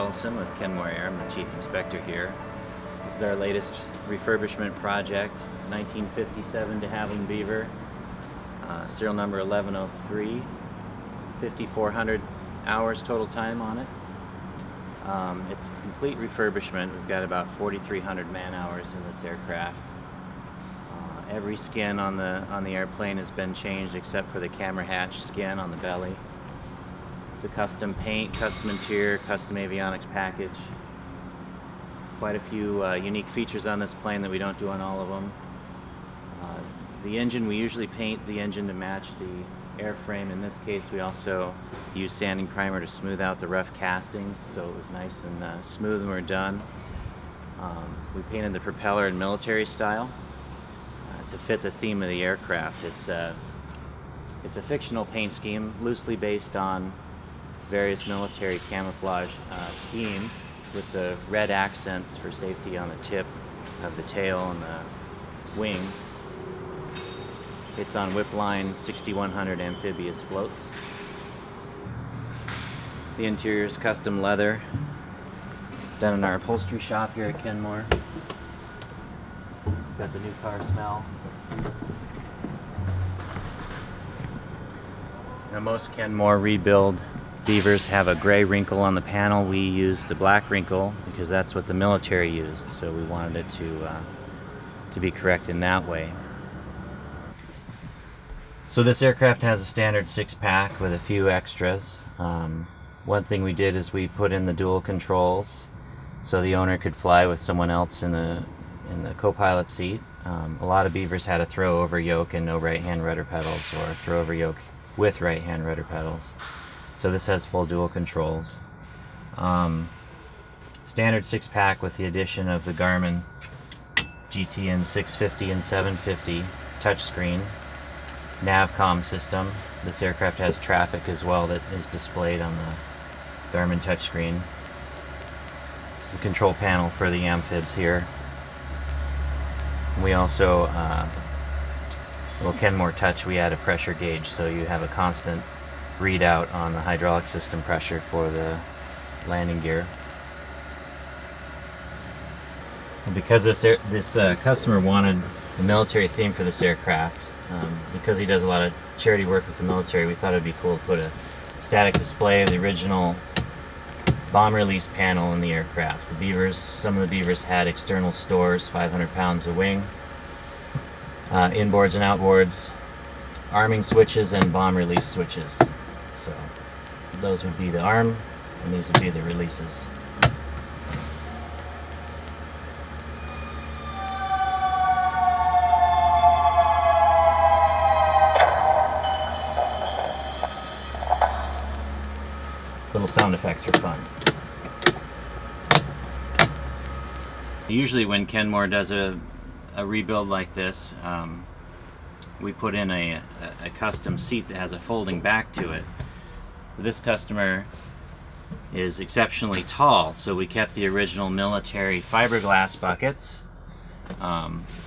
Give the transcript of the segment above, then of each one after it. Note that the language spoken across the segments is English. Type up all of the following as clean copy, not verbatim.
Wilson with Kenmore Air. I'm the Chief Inspector here. This is our latest refurbishment project, 1957 de Havilland Beaver, serial number 1103, 5,400 hours total time on it. It's complete refurbishment. We've got about 4,300 man hours in this aircraft. Every skin on the airplane has been changed except for the camera hatch skin on the belly. It's a custom paint, custom interior, custom avionics package. Quite a few unique features on this plane that we don't do on all of them. The engine, we usually paint the engine to match the airframe. In this case, we also use sanding primer to smooth out the rough castings, so it was nice and smooth when we're done. We painted the propeller in military style to fit the theme of the aircraft. It's a fictional paint scheme, loosely based on various military camouflage schemes, with the red accents for safety on the tip of the tail and the wings. It's on Whipline 6100 amphibious floats. The interior is custom leather, done in our upholstery shop here at Kenmore. It's got the new car smell. Now, most Kenmore rebuild Beavers have a gray wrinkle on the panel. We used the black wrinkle because that's what the military used, so we wanted it to be correct in that way. So this aircraft has a standard 6-pack with a few extras. One thing we did is we put in the dual controls so the owner could fly with someone else in the co-pilot seat. A lot of Beavers had a throw-over yoke and no right-hand rudder pedals, or a throw-over yoke with right-hand rudder pedals. So this has full dual controls. Standard 6-pack with the addition of the Garmin GTN 650 and 750 touchscreen Navcom system. This aircraft has traffic as well that is displayed on the Garmin touchscreen. This is the control panel for the amphibs here. We also, Kenmore Touch, we add a pressure gauge, so you have a constant readout on the hydraulic system pressure for the landing gear. And because this customer wanted the military theme for this aircraft, because he does a lot of charity work with the military, we thought it'd be cool to put a static display of the original bomb release panel in the aircraft. The Beavers, some of the Beavers had external stores, 500 pounds of wing, inboards and outboards, arming switches, and bomb release switches. So those would be the arm, and these would be the releases. Little sound effects are fun. Usually when Kenmore does a rebuild like this, we put in a custom seat that has a folding back to it. This customer is exceptionally tall, so we kept the original military fiberglass buckets,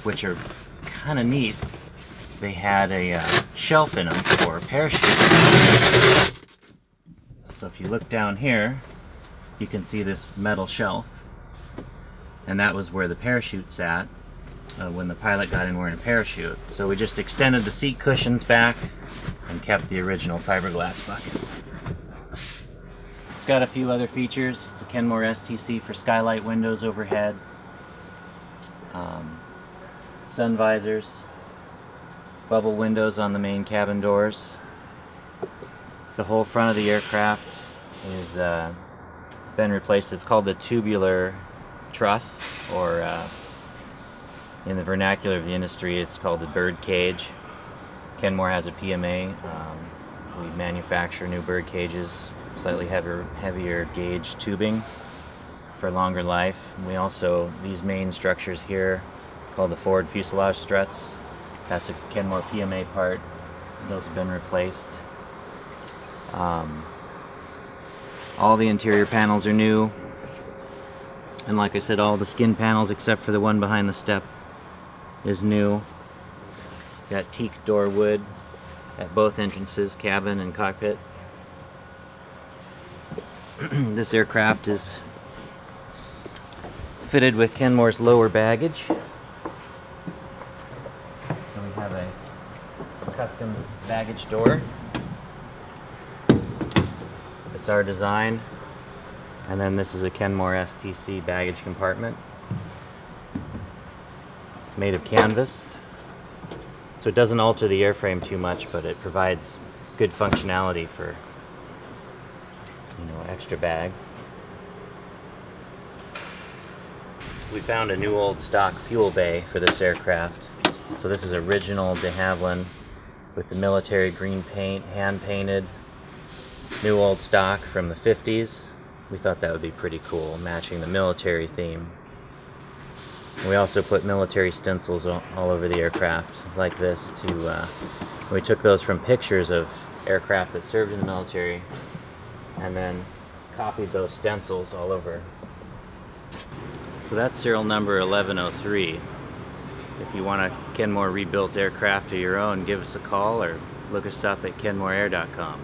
which are kind of neat. They had a shelf in them for parachutes. So if you look down here, you can see this metal shelf, and that was where the parachute sat when the pilot got in wearing a parachute. So we just extended the seat cushions back and kept the original fiberglass buckets. It's got a few other features. It's a Kenmore STC for skylight windows overhead, sun visors, bubble windows on the main cabin doors. The whole front of the aircraft is been replaced. It's called the tubular truss, or in the vernacular of the industry, it's called the bird cage. Kenmore has a PMA. We manufacture new bird cages, slightly heavier gauge tubing for longer life. We also, these main structures here, called the forward fuselage struts, that's a Kenmore PMA part. Those have been replaced. All the interior panels are new, and like I said, all the skin panels except for the one behind the step is new. Got teak door wood at both entrances, cabin and cockpit. This aircraft is Fitted with Kenmore's lower baggage. So we have a custom baggage door. It's our design. And then this is a Kenmore STC baggage compartment. It's made of canvas. So it doesn't alter the airframe too much, but it provides good functionality for, extra bags. We found a new old stock fuel bay for this aircraft. So this is original de Havilland with the military green paint, hand painted, new old stock from the 50s. We thought that would be pretty cool, matching the military theme. We also put military stencils all over the aircraft like this we took those from pictures of aircraft that served in the military and then copied those stencils all over. So that's serial number 1103. If you want a Kenmore rebuilt aircraft of your own, give us a call or look us up at kenmoreair.com.